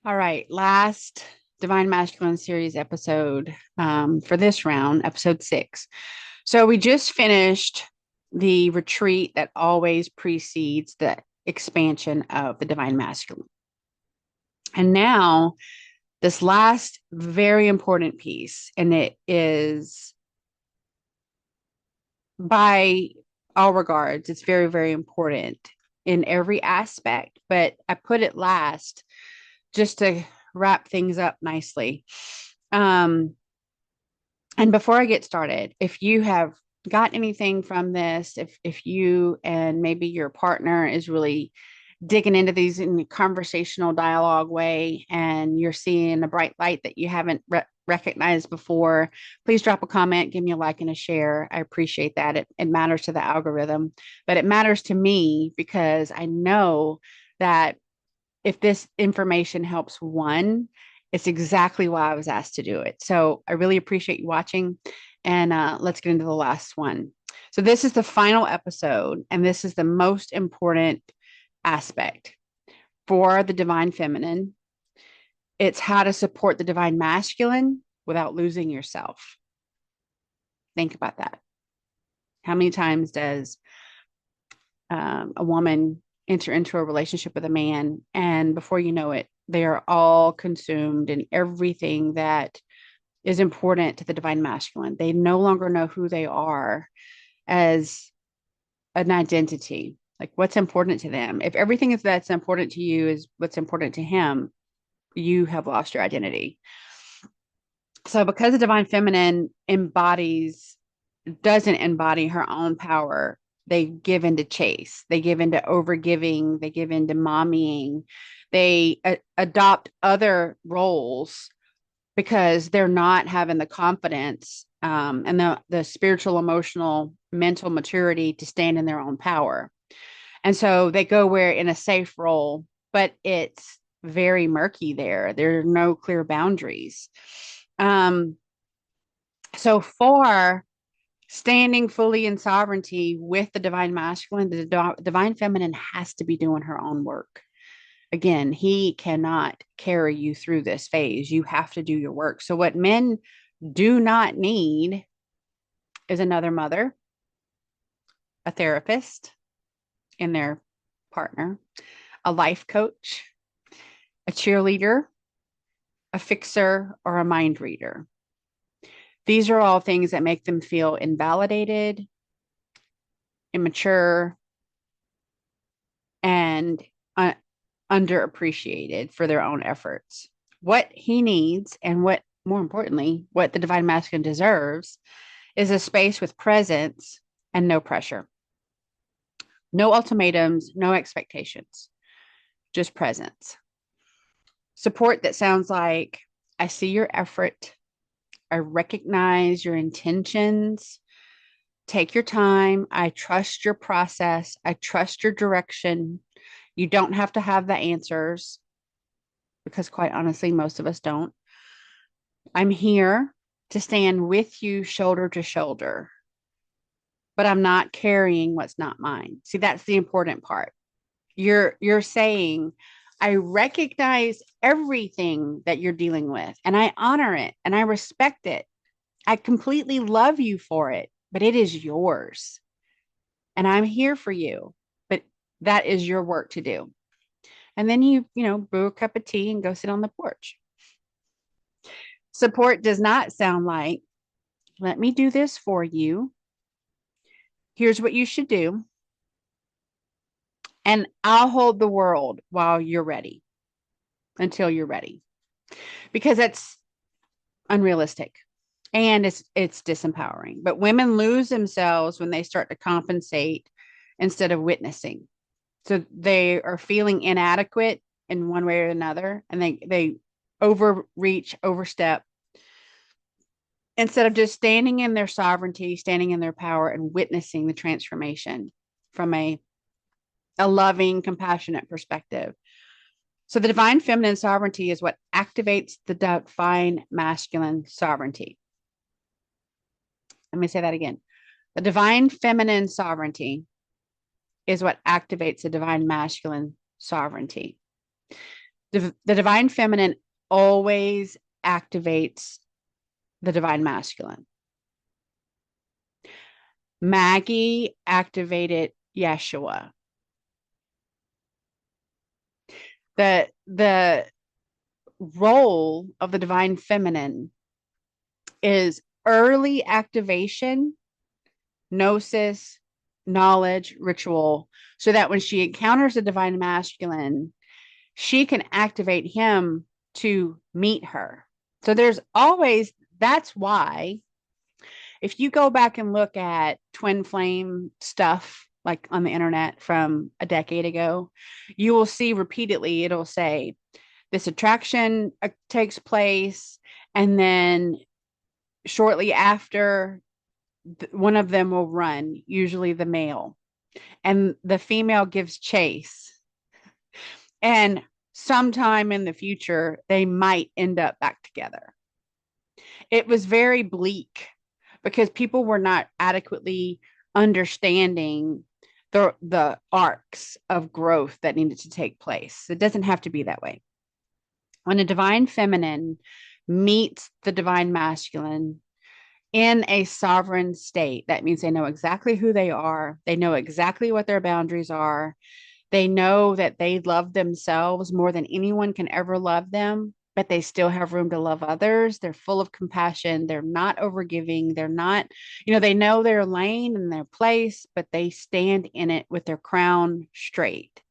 All right, last Divine Masculine series episode for this round, episode 6. So we just finished the retreat that always precedes the expansion of the Divine Masculine. And now this last very important piece, and it is by all regards, it's very, very important in every aspect, but I put it last just to wrap things up nicely. Um, and before I get started, if you have got anything from this, if you and maybe your partner is really digging into these in a conversational dialogue way and you're seeing a bright light that you haven't recognized before, please drop a comment, give me a like and a share. I appreciate that. It matters to the algorithm, but it matters to me because I know that if this information helps one, it's exactly why I was asked to do it. So I really appreciate you watching. And let's get into the last one. So, this is the final episode, and this is the most important aspect for the divine feminine. It's how to support the divine masculine without losing yourself. Think about that. How many times does a woman enter into a relationship with a man, and before you know it, they are all consumed in everything that is important to the divine masculine? They no longer know who they are as an identity, like what's important to them. If everything is that's important to you is what's important to him, you have lost your identity. So because the divine feminine doesn't embody her own power, they give into chase, they give into overgiving, they give into mommying, they adopt other roles because they're not having the confidence and the spiritual, emotional, mental maturity to stand in their own power. And so they go where in a safe role, but it's very murky there. There are no clear boundaries. Um, so for standing fully in sovereignty with the divine masculine, the divine feminine has to be doing her own work. Again, he cannot carry you through this phase. You have to do your work. So, what men do not need is another mother, a therapist in their partner, a life coach, a cheerleader, a fixer, or a mind reader. These are all things that make them feel invalidated, immature, and underappreciated for their own efforts. What he needs, and what more importantly, what the divine masculine deserves, is a space with presence and no pressure, no ultimatums, no expectations, just presence. Support that sounds like, I see your effort, I recognize your intentions. Take your time. I trust your process. I trust your direction. You don't have to have the answers because, quite honestly, most of us don't. I'm here to stand with you shoulder to shoulder, but I'm not carrying what's not mine. See, that's the important part. You're saying, I recognize everything that you're dealing with, and I honor it and I respect it. I completely love you for it, but it is yours. And I'm here for you, but that is your work to do. And then brew a cup of tea and go sit on the porch. Support does not sound like, let me do this for you. Here's what you should do. And I'll hold the world while you're ready, until you're ready, because that's unrealistic and it's disempowering. But women lose themselves when they start to compensate instead of witnessing. So they are feeling inadequate in one way or another, and they overreach, overstep, instead of just standing in their sovereignty, standing in their power, and witnessing the transformation from a loving, compassionate perspective. So the divine feminine sovereignty is what activates the divine masculine sovereignty. Let me say that again. The divine feminine sovereignty is what activates the divine masculine sovereignty. The divine feminine always activates the divine masculine. Maggie activated Yeshua. The role of the divine feminine is early activation, gnosis, knowledge, ritual, so that when she encounters the divine masculine, she can activate him to meet her. So there's always, that's why if you go back and look at twin flame stuff like on the internet from a decade ago, you will see repeatedly it'll say this attraction takes place, and then shortly after, one of them will run, usually the male, and the female gives chase. And sometime in the future, they might end up back together. It was very bleak because people were not adequately understanding the arcs of growth that needed to take place. It doesn't have to be that way. When a divine feminine meets the divine masculine in a sovereign state, that means they know exactly who they are, they know exactly what their boundaries are, they know that they love themselves more than anyone can ever love them, but they still have room to love others. They're full of compassion. They're not overgiving. They're not, they know their lane and their place, but they stand in it with their crown straight.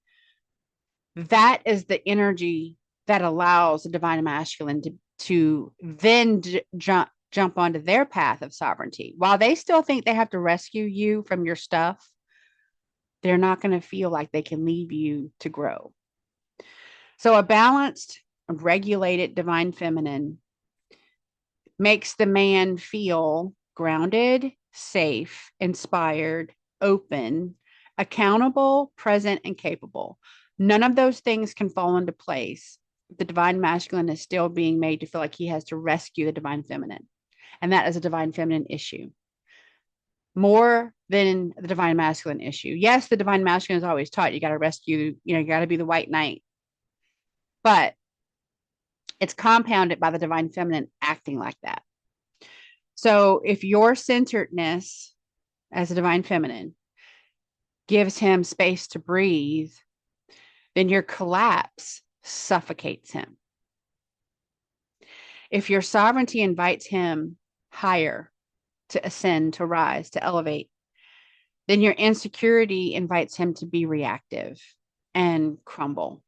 That is the energy that allows the divine masculine to then jump onto their path of sovereignty. While they still think they have to rescue you from your stuff, they're not going to feel like they can leave you to grow. So a balanced, regulated divine feminine makes the man feel grounded, safe, inspired, open, accountable, present, and capable. None of those things can fall into place. The divine masculine is still being made to feel like he has to rescue the divine feminine. And that is a divine feminine issue more than the divine masculine issue. Yes, the divine masculine is always taught you got to rescue, you got to be the white knight. But it's compounded by the divine feminine acting like that. So if your centeredness as a divine feminine gives him space to breathe, then your collapse suffocates him. If your sovereignty invites him higher, to ascend, to rise, to elevate, then your insecurity invites him to be reactive and crumble.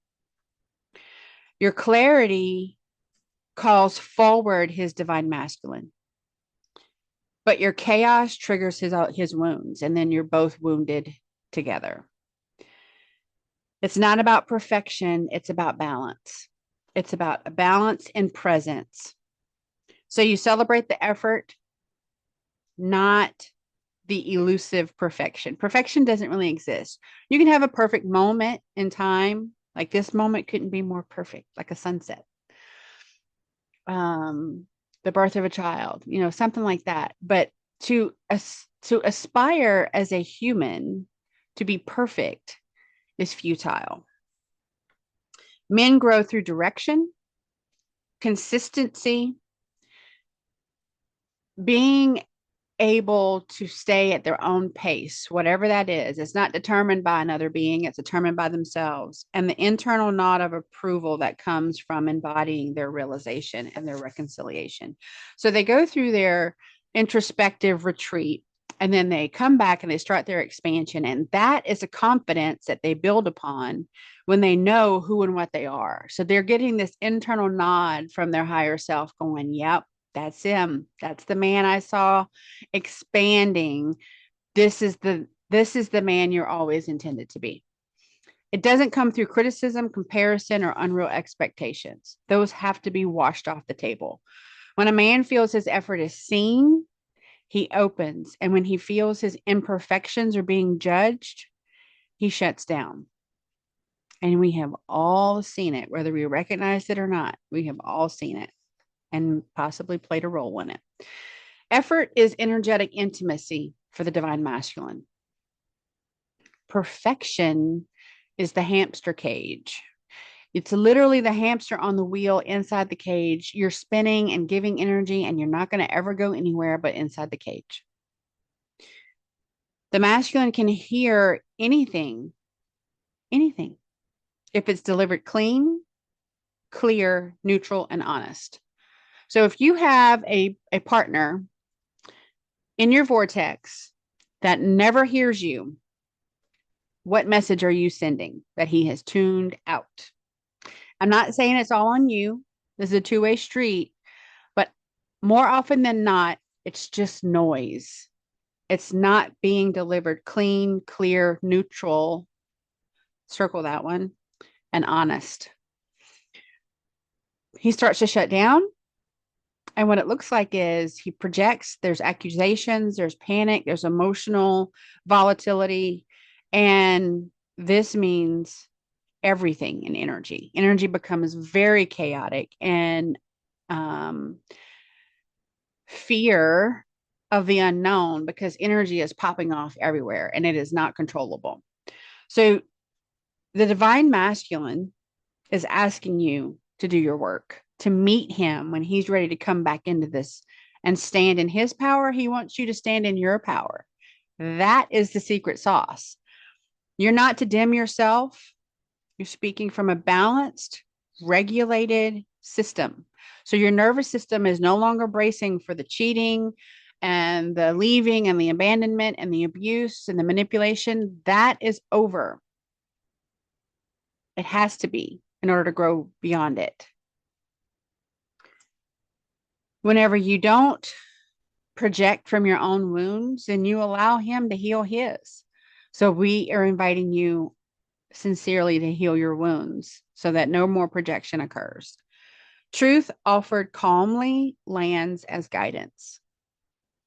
Your clarity calls forward his divine masculine, but your chaos triggers his wounds, and then you're both wounded together. It's not about perfection. It's about balance. It's about a balance in presence. So you celebrate the effort, not the elusive perfection. Perfection doesn't really exist. You can have a perfect moment in time. Like this moment couldn't be more perfect, like a sunset. The birth of a child, something like that. But to aspire as a human to be perfect is futile. Men grow through direction, consistency, being able to stay at their own pace, whatever that is. It's not determined by another being, it's determined by themselves. And the internal nod of approval that comes from embodying their realization and their reconciliation. So they go through their introspective retreat, and then they come back and they start their expansion. And that is a confidence that they build upon when they know who and what they are. So they're getting this internal nod from their higher self going, yep, that's him. That's the man I saw expanding. This is the man you're always intended to be. It doesn't come through criticism, comparison, or unreal expectations. Those have to be washed off the table. When a man feels his effort is seen, he opens. And when he feels his imperfections are being judged, he shuts down. And we have all seen it, whether we recognize it or not. We have all seen it and possibly played a role in it. Effort is energetic intimacy for the divine masculine. Perfection is the hamster cage. It's literally the hamster on the wheel inside the cage. You're spinning and giving energy, and you're not going to ever go anywhere but inside the cage. The masculine can hear anything, anything, if it's delivered clean, clear, neutral, and honest. So if you have a partner in your vortex that never hears you, what message are you sending that he has tuned out? I'm not saying it's all on you. This is a two-way street, but more often than not, it's just noise. It's not being delivered clean, clear, neutral, circle that one, and honest. He starts to shut down. And what it looks like is he projects, there's accusations, there's panic, there's emotional volatility. And this means everything in energy. Energy becomes very chaotic, and um, fear of the unknown, because energy is popping off everywhere and it is not controllable. So the divine masculine is asking you to do your work, to meet him when he's ready to come back into this and stand in his power. He wants you to stand in your power. That is the secret sauce. You're not to dim yourself. You're speaking from a balanced, regulated system. So your nervous system is no longer bracing for the cheating and the leaving and the abandonment and the abuse and the manipulation. That is over. It has to be in order to grow beyond it. Whenever you don't project from your own wounds, and you allow him to heal his. So we are inviting you sincerely to heal your wounds so that no more projection occurs. Truth offered calmly lands as guidance,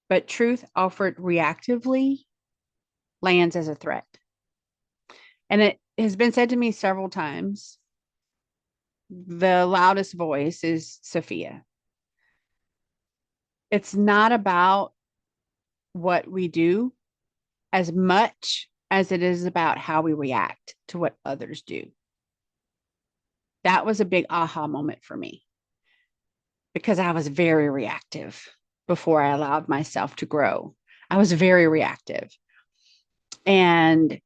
but truth offered reactively lands as a threat. And it has been said to me several times, the loudest voice is Sophia. It's not about what we do as much as it is about how we react to what others do. That was a big aha moment for me, because I was very reactive before I allowed myself to grow. I was very reactive. And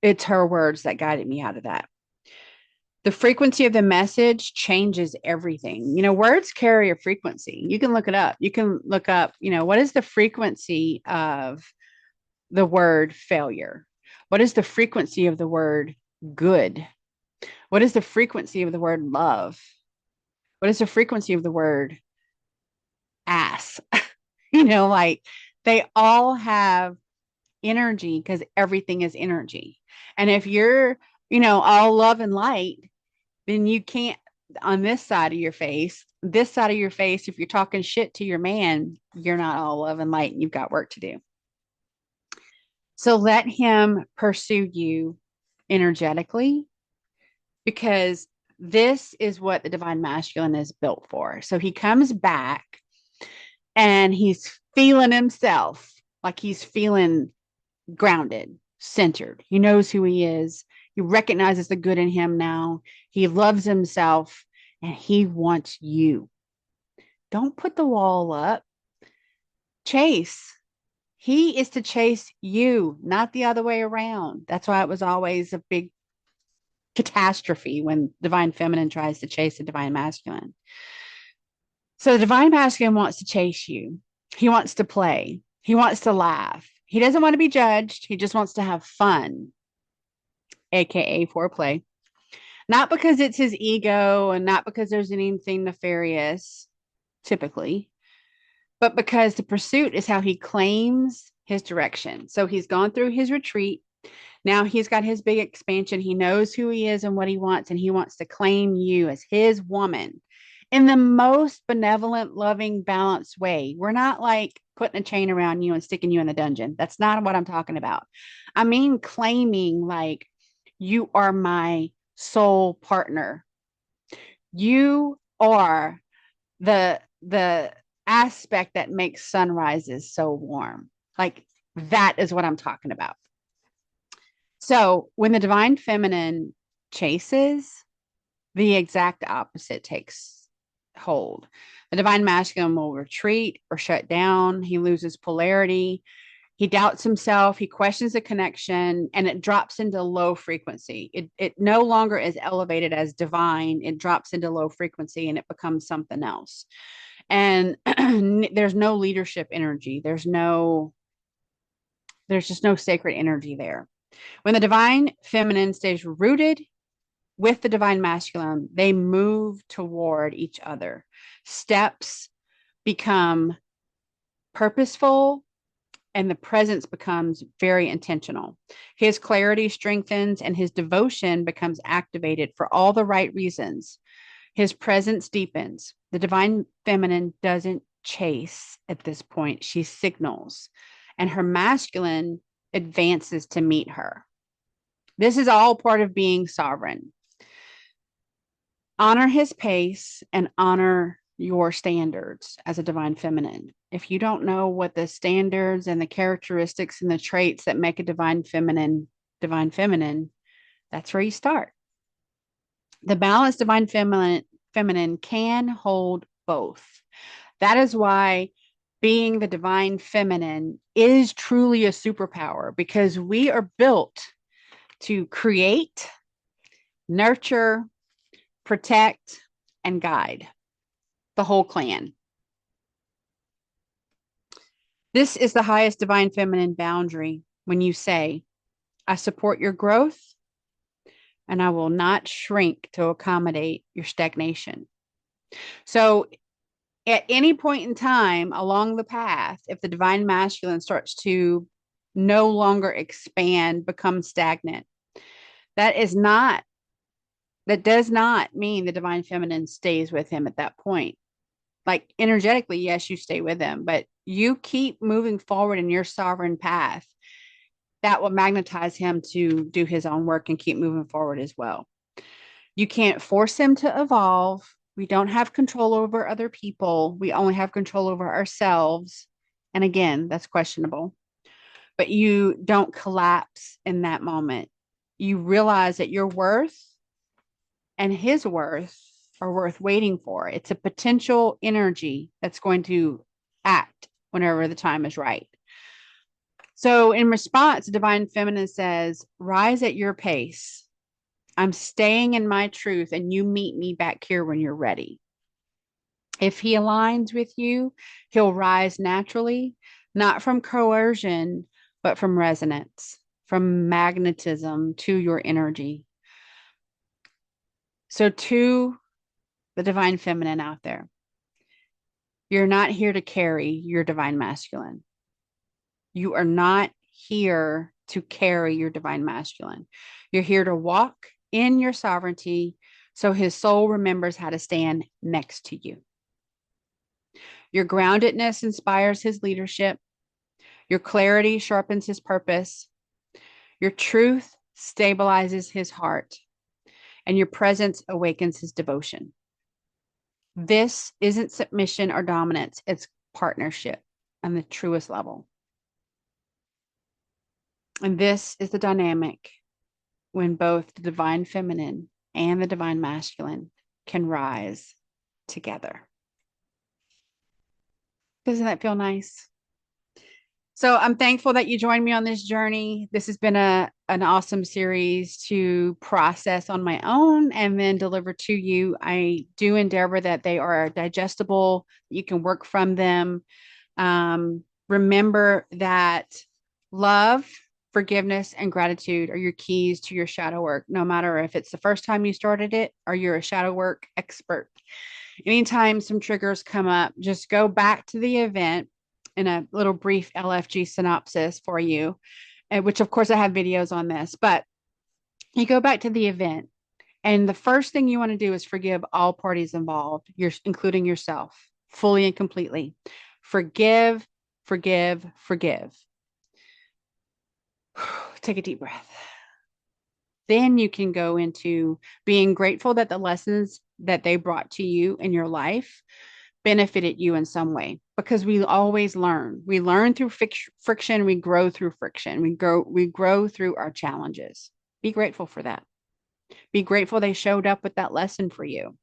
it's her words that guided me out of that. The frequency of the message changes everything. Words carry a frequency. You can look it up. You can look up, what is the frequency of the word failure? What is the frequency of the word good? What is the frequency of the word love? What is the frequency of the word ass? Like they all have energy, because everything is energy. And if you're, all love and light, then you can't, on this side of your face, if you're talking shit to your man, you're not all love and light, and you've got work to do. So let him pursue you energetically, because this is what the divine masculine is built for. So he comes back and he's feeling himself, like he's feeling grounded, centered. He knows who he is. He recognizes the good in him now. He loves himself, and he wants you. Don't put the wall up. Chase. He is to chase you, not the other way around. That's why it was always a big catastrophe when divine feminine tries to chase the divine masculine. So the divine masculine wants to chase you. He wants to play. He wants to laugh. He doesn't want to be judged. He just wants to have fun, aka foreplay. Not because it's his ego, and not because there's anything nefarious, typically, but because the pursuit is how he claims his direction. So he's gone through his retreat. Now he's got his big expansion. He knows who he is and what he wants, and he wants to claim you as his woman in the most benevolent, loving, balanced way. We're not like putting a chain around you and sticking you in the dungeon. That's not what I'm talking about. I mean, claiming like, you are my soul partner. You are the aspect that makes sunrises so warm. Like, that is what I'm talking about. So when the divine feminine chases, The exact opposite takes hold. The divine masculine will retreat or shut down. He loses polarity. He doubts himself. He questions the connection, and it drops into low frequency. It no longer is elevated as divine. It drops into low frequency and it becomes something else. And there's no leadership energy. There's just no sacred energy there. When the divine feminine stays rooted with the divine masculine, they move toward each other. Steps become purposeful and the presence becomes very intentional. His clarity strengthens and his devotion becomes activated for all the right reasons. His presence deepens. The divine feminine doesn't chase at this point, she signals, and her masculine advances to meet her. This is all part of being sovereign. Honor his pace and honor your standards as a divine feminine. If you don't know what the standards and the characteristics and the traits that make a divine feminine, that's where you start. The balanced divine feminine can hold both. That is why being the divine feminine is truly a superpower, because we are built to create, nurture, protect, and guide the whole clan. This is the highest divine feminine boundary when you say, I support your growth and I will not shrink to accommodate your stagnation. So, at any point in time along the path, if the divine masculine starts to no longer expand, become stagnant, that is not, that does not mean the divine feminine stays with him at that point. Like energetically, yes, you stay with him, but you keep moving forward in your sovereign path. That will magnetize him to do his own work and keep moving forward as well. You can't force him to evolve. We don't have control over other people. We only have control over ourselves. And again, that's questionable. But you don't collapse in that moment. You realize that your worth and his worth are worth waiting for. It's a potential energy that's going to act whenever the time is right. So, in response, the divine feminine says, rise at your pace. I'm staying in my truth, and you meet me back here when you're ready. If he aligns with you, he'll rise naturally, not from coercion, but from resonance, from magnetism to your energy. So, to the divine feminine out there, you're not here to carry your divine masculine. You are not here to carry your divine masculine. You're here to walk in your sovereignty so his soul remembers how to stand next to you. Your groundedness inspires his leadership. Your clarity sharpens his purpose. Your truth stabilizes his heart. And your presence awakens his devotion. This isn't submission or dominance, it's partnership on the truest level. And this is the dynamic when both the divine feminine and the divine masculine can rise together. Doesn't that feel nice? So I'm thankful that you joined me on this journey. This has been an awesome series to process on my own and then deliver to you. I do endeavor that they are digestible. You can work from them. Remember that love, forgiveness, and gratitude are your keys to your shadow work, no matter if it's the first time you started it or you're a shadow work expert. Anytime some triggers come up, just go back to the event in a little brief LFG synopsis for you, which of course I have videos on this, but you go back to the event and the first thing you want to do is forgive all parties involved, including yourself, fully and completely. Forgive, forgive, forgive. Take a deep breath. Then you can go into being grateful that the lessons that they brought to you in your life benefited you in some way, because we always learn. We learn through friction. We grow through friction. We grow through our challenges. Be grateful for that. Be grateful they showed up with that lesson for you.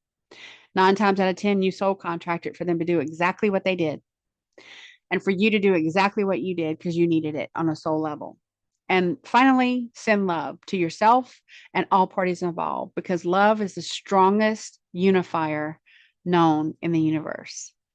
9 times out of 10, you soul contracted for them to do exactly what they did and for you to do exactly what you did because you needed it on a soul level. And finally, send love to yourself and all parties involved because love is the strongest unifier known in the universe.